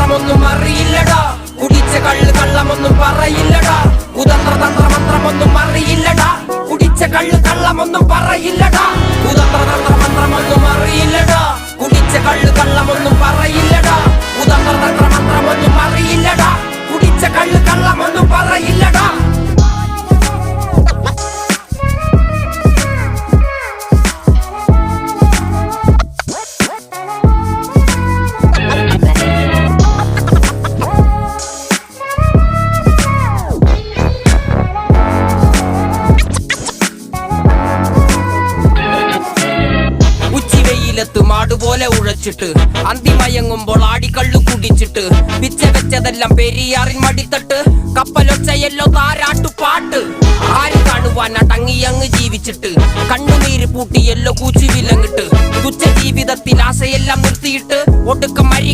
മന്ത്രമൊന്നും അറിയില്ലടാ, കുടിച്ച കള്ള് കള്ളമൊന്നും പറയില്ലടാ, കുതന്ത്ര തന്ത്ര മന്ത്രമൊന്നും അറിയില്ലടാ, കുടിച്ച കള്ള് കള്ളമൊന്നും പറയില്ലടാ, കുതന്ത്ര തന്ത്ര മന്ത്രമൊന്നും അറിയില്ലടാ, കുടിച്ച കള്ള് കള്ളമൊന്നും പറയില്ലടാ, കുതന്ത്ര തന്ത്ര മന്ത്രമൊന്നും അറിയില്ലടാ, കുടിച്ച കള്ള് കള്ളമൊന്നും പറയില്ലടാ. മാടുപോലെ ഉഴച്ചിട്ട് അന്തിമയങ്ങുമ്പോൾ ആടിക്കള്ളു കുടിച്ചിട്ട് പിച്ച വെച്ചതെല്ലാം പെരിയാറിൻ മടിത്തട്ട് കപ്പലൊച്ചയല്ലോ താരാട്ടുപാട്ട് ആര് കാണുവാൻ അടങ്ങിയങ്ങ് ജീവിച്ചിട്ട് കണ്ണുനീര് പൂട്ടിയല്ലോ കൂച്ചി വിലങ്ങിട്ട് തുച്ഛ ജീവിതത്തിൽ ആശയെല്ലാം നിർത്തിയിട്ട് ഒടുക്കം മരിക്കും